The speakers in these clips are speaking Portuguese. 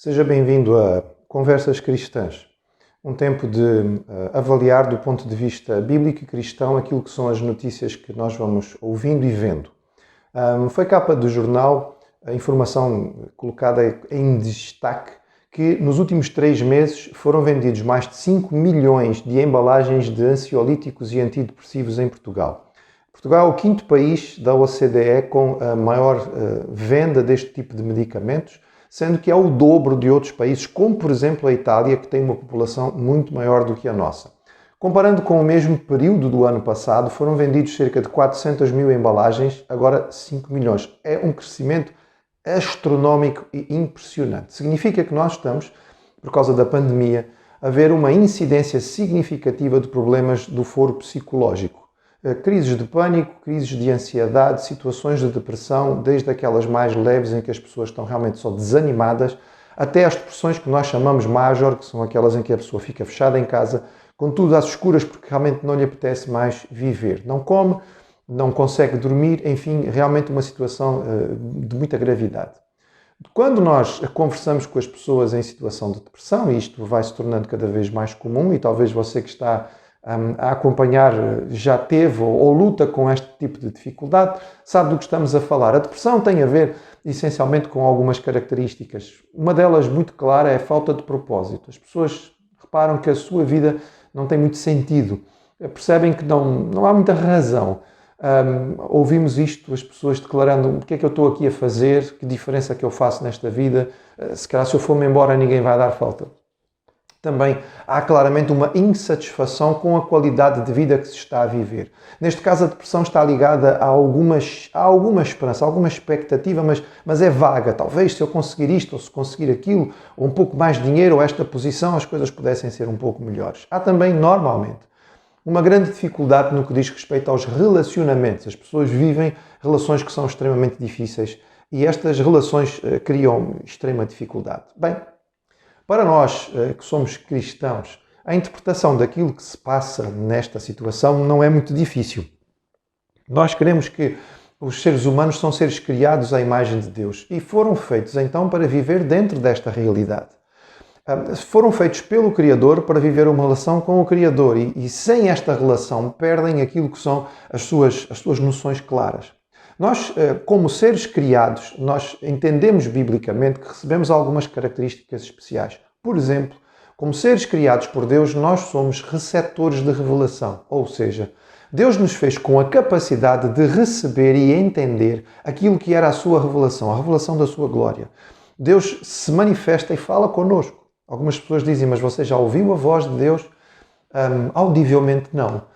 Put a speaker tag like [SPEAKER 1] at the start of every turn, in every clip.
[SPEAKER 1] Seja bem-vindo a Conversas Cristãs, um tempo de avaliar do ponto de vista bíblico e cristão aquilo que são as notícias que nós vamos ouvindo e vendo. Foi capa do jornal a informação colocada em destaque que nos últimos 3 meses foram vendidos mais de 5 milhões de embalagens de ansiolíticos e antidepressivos em Portugal. Portugal é o 5º país da OCDE com a maior venda deste tipo de medicamentos, sendo que é o dobro de outros países, como por exemplo a Itália, que tem uma população muito maior do que a nossa. Comparando com o mesmo período do ano passado, foram vendidos cerca de 400 mil embalagens, agora 5 milhões. É um crescimento astronómico e impressionante. Significa que nós estamos, por causa da pandemia, a ver uma incidência significativa de problemas do foro psicológico. Crises de pânico, crises de ansiedade, situações de depressão, desde aquelas mais leves em que as pessoas estão realmente só desanimadas, até as depressões que nós chamamos major, que são aquelas em que a pessoa fica fechada em casa, com tudo às escuras porque realmente não lhe apetece mais viver. Não come, não consegue dormir, enfim, realmente uma situação de muita gravidade. Quando nós conversamos com as pessoas em situação de depressão, e isto vai se tornando cada vez mais comum, e talvez você que está a acompanhar já teve ou luta com este tipo de dificuldade, sabe do que estamos a falar. A depressão tem a ver essencialmente com algumas características. Uma delas muito clara é a falta de propósito. As pessoas reparam que a sua vida não tem muito sentido, percebem que não há muita razão. Ouvimos isto, as pessoas declarando: o que é que eu estou aqui a fazer, que diferença que eu faço nesta vida, se calhar se eu for-me embora ninguém vai dar falta. Também há claramente uma insatisfação com a qualidade de vida que se está a viver. Neste caso, a depressão está ligada a alguma esperança, a alguma expectativa, mas é vaga. Talvez se eu conseguir isto, ou se conseguir aquilo, ou um pouco mais de dinheiro, ou esta posição, as coisas pudessem ser um pouco melhores. Há também, normalmente, uma grande dificuldade no que diz respeito aos relacionamentos. As pessoas vivem relações que são extremamente difíceis e estas relações criam extrema dificuldade. Bem, para nós que somos cristãos, a interpretação daquilo que se passa nesta situação não é muito difícil. Nós queremos que os seres humanos são seres criados à imagem de Deus e foram feitos então para viver dentro desta realidade. Foram feitos pelo Criador para viver uma relação com o Criador e sem esta relação perdem aquilo que são as suas noções claras. Nós, como seres criados, nós entendemos biblicamente que recebemos algumas características especiais. Por exemplo, como seres criados por Deus, nós somos receptores de revelação. Ou seja, Deus nos fez com a capacidade de receber e entender aquilo que era a sua revelação, a revelação da sua glória. Deus se manifesta e fala connosco. Algumas pessoas dizem: mas você já ouviu a voz de Deus? Audivelmente não.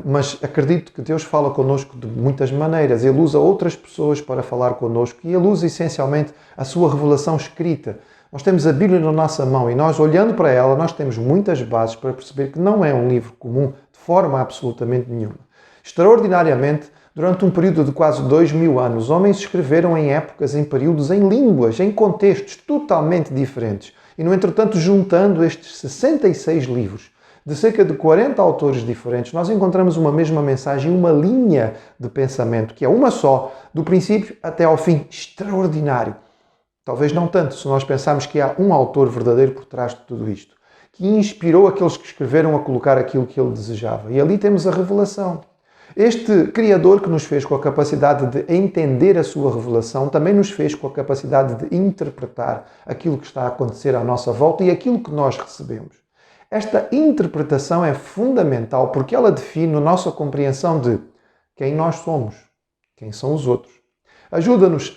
[SPEAKER 1] Mas acredito que Deus fala connosco de muitas maneiras. Ele usa outras pessoas para falar connosco e Ele usa essencialmente a sua revelação escrita. Nós temos a Bíblia na nossa mão e nós, olhando para ela, nós temos muitas bases para perceber que não é um livro comum de forma absolutamente nenhuma. Extraordinariamente, durante um período de quase 2000 anos, homens escreveram em épocas, em períodos, em línguas, em contextos totalmente diferentes. E, no entretanto, juntando estes 66 livros, de cerca de 40 autores diferentes, nós encontramos uma mesma mensagem, uma linha de pensamento, que é uma só, do princípio até ao fim, extraordinário. Talvez não tanto, se nós pensarmos que há um autor verdadeiro por trás de tudo isto, que inspirou aqueles que escreveram a colocar aquilo que ele desejava. E ali temos a revelação. Este Criador que nos fez com a capacidade de entender a sua revelação, também nos fez com a capacidade de interpretar aquilo que está a acontecer à nossa volta e aquilo que nós recebemos. Esta interpretação é fundamental porque ela define a nossa compreensão de quem nós somos, quem são os outros. Ajuda-nos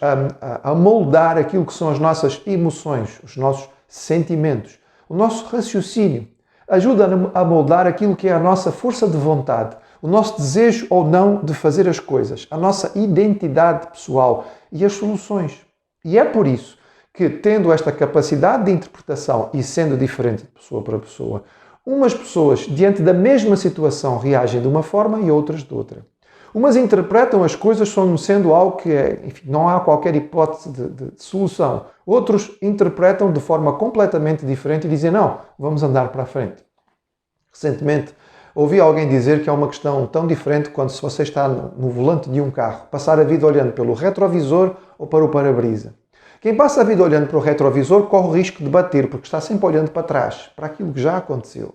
[SPEAKER 1] a moldar aquilo que são as nossas emoções, os nossos sentimentos, o nosso raciocínio. Ajuda-nos a moldar aquilo que é a nossa força de vontade, o nosso desejo ou não de fazer as coisas, a nossa identidade pessoal e as soluções. E é por isso que, tendo esta capacidade de interpretação e sendo diferente de pessoa para pessoa, umas pessoas, diante da mesma situação, reagem de uma forma e outras de outra. Umas interpretam as coisas como sendo algo que, enfim, não há qualquer hipótese de solução. Outros interpretam de forma completamente diferente e dizem: não, vamos andar para a frente. Recentemente, ouvi alguém dizer que é uma questão tão diferente quando se você está no volante de um carro, passar a vida olhando pelo retrovisor ou para o para-brisa. Quem passa a vida olhando para o retrovisor corre o risco de bater, porque está sempre olhando para trás, para aquilo que já aconteceu.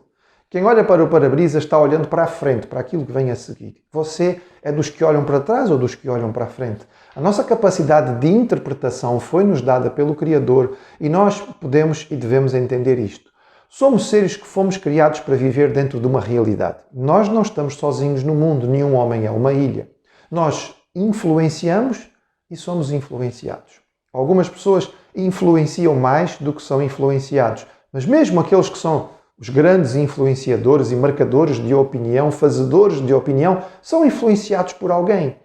[SPEAKER 1] Quem olha para o para-brisa está olhando para a frente, para aquilo que vem a seguir. Você é dos que olham para trás ou dos que olham para a frente? A nossa capacidade de interpretação foi-nos dada pelo Criador e nós podemos e devemos entender isto. Somos seres que fomos criados para viver dentro de uma realidade. Nós não estamos sozinhos no mundo, nenhum homem é uma ilha. Nós influenciamos e somos influenciados. Algumas pessoas influenciam mais do que são influenciados, mas mesmo aqueles que são os grandes influenciadores e marcadores de opinião, fazedores de opinião, são influenciados por alguém.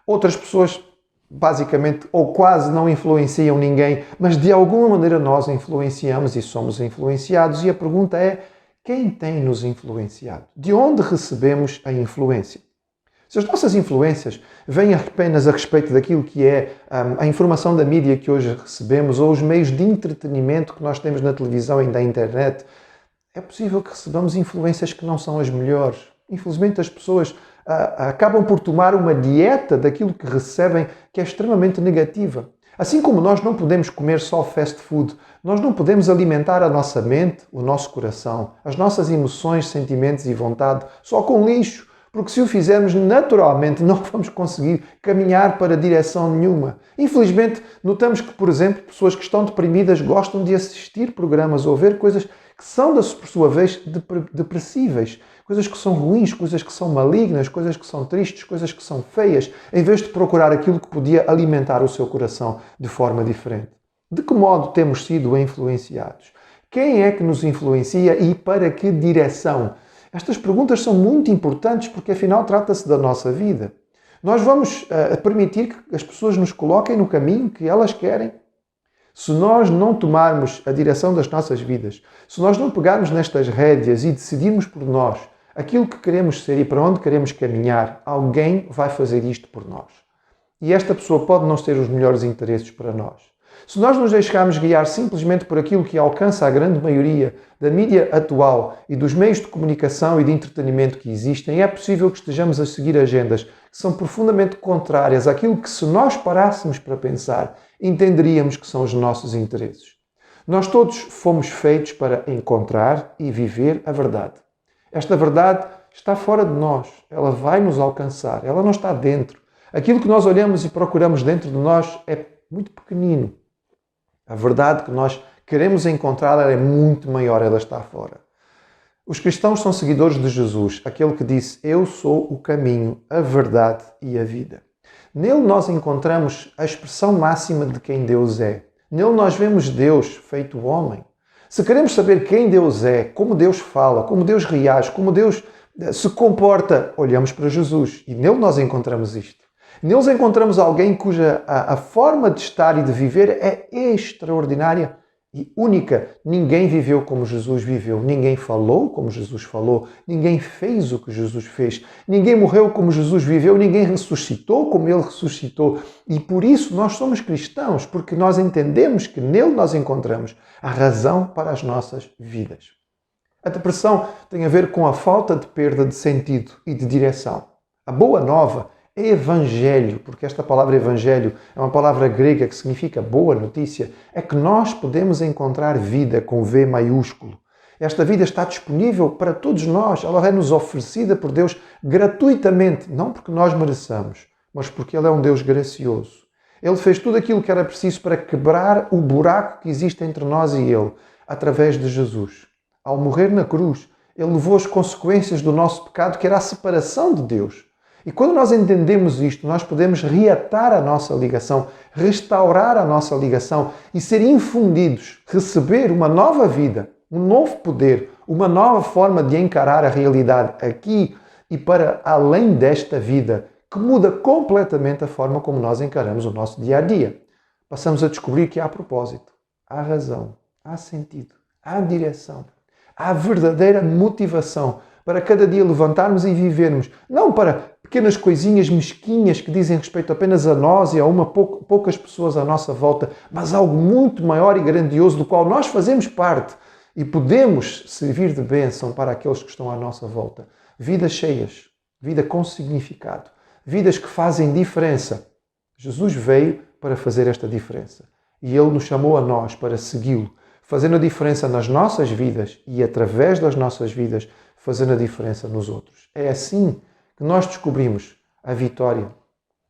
[SPEAKER 1] Outras pessoas, basicamente, ou quase não influenciam ninguém, mas de alguma maneira nós influenciamos e somos influenciados. E a pergunta é, quem tem nos influenciado? De onde recebemos a influência? Se as nossas influências vêm apenas a respeito daquilo que é a informação da mídia que hoje recebemos ou os meios de entretenimento que nós temos na televisão e na internet, é possível que recebamos influências que não são as melhores. Infelizmente as pessoas acabam por tomar uma dieta daquilo que recebem que é extremamente negativa. Assim como nós não podemos comer só fast food, nós não podemos alimentar a nossa mente, o nosso coração, as nossas emoções, sentimentos e vontade só com lixo. Porque se o fizermos naturalmente não vamos conseguir caminhar para direção nenhuma. Infelizmente, notamos que, por exemplo, pessoas que estão deprimidas gostam de assistir programas ou ver coisas que são, por sua vez, depressíveis. Coisas que são ruins, coisas que são malignas, coisas que são tristes, coisas que são feias, em vez de procurar aquilo que podia alimentar o seu coração de forma diferente. De que modo temos sido influenciados? Quem é que nos influencia e para que direção? Estas perguntas são muito importantes porque, afinal, trata-se da nossa vida. Nós vamos permitir que as pessoas nos coloquem no caminho que elas querem. Se nós não tomarmos a direção das nossas vidas, se nós não pegarmos nestas rédeas e decidirmos por nós aquilo que queremos ser e para onde queremos caminhar, alguém vai fazer isto por nós. E esta pessoa pode não ter os melhores interesses para nós. Se nós nos deixarmos guiar simplesmente por aquilo que alcança a grande maioria da mídia atual e dos meios de comunicação e de entretenimento que existem, é possível que estejamos a seguir agendas que são profundamente contrárias àquilo que, se nós parássemos para pensar, entenderíamos que são os nossos interesses. Nós todos fomos feitos para encontrar e viver a verdade. Esta verdade está fora de nós, ela vai nos alcançar, ela não está dentro. Aquilo que nós olhamos e procuramos dentro de nós é muito pequenino. A verdade que nós queremos encontrar é muito maior, ela está fora. Os cristãos são seguidores de Jesus, aquele que disse, eu sou o caminho, a verdade e a vida. Nele nós encontramos a expressão máxima de quem Deus é. Nele nós vemos Deus feito homem. Se queremos saber quem Deus é, como Deus fala, como Deus reage, como Deus se comporta, olhamos para Jesus e nele nós encontramos isto. Neles encontramos alguém cuja a forma de estar e de viver é extraordinária e única. Ninguém viveu como Jesus viveu, ninguém falou como Jesus falou, ninguém fez o que Jesus fez, ninguém morreu como Jesus viveu, ninguém ressuscitou como ele ressuscitou. E por isso nós somos cristãos, porque nós entendemos que nele nós encontramos a razão para as nossas vidas. A depressão tem a ver com a falta de perda de sentido e de direção. A boa nova é evangelho, porque esta palavra evangelho é uma palavra grega que significa boa notícia, é que nós podemos encontrar vida com V maiúsculo. Esta vida está disponível para todos nós, ela é-nos oferecida por Deus gratuitamente, não porque nós mereçamos, mas porque Ele é um Deus gracioso. Ele fez tudo aquilo que era preciso para quebrar o buraco que existe entre nós e Ele, através de Jesus. Ao morrer na cruz, Ele levou as consequências do nosso pecado, que era a separação de Deus. E quando nós entendemos isto, nós podemos reatar a nossa ligação, restaurar a nossa ligação e ser infundidos, receber uma nova vida, um novo poder, uma nova forma de encarar a realidade aqui e para além desta vida, que muda completamente a forma como nós encaramos o nosso dia a dia. Passamos a descobrir que há propósito, há razão, há sentido, há direção, há verdadeira motivação para cada dia levantarmos e vivermos, não para pequenas coisinhas mesquinhas que dizem respeito apenas a nós e a poucas pessoas à nossa volta, mas algo muito maior e grandioso do qual nós fazemos parte e podemos servir de bênção para aqueles que estão à nossa volta. Vidas cheias, vida com significado, vidas que fazem diferença. Jesus veio para fazer esta diferença. e Ele nos chamou a nós para segui-lo, fazendo a diferença nas nossas vidas e através das nossas vidas, fazendo a diferença nos outros. É assim que nós descobrimos a vitória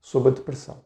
[SPEAKER 1] sobre a depressão.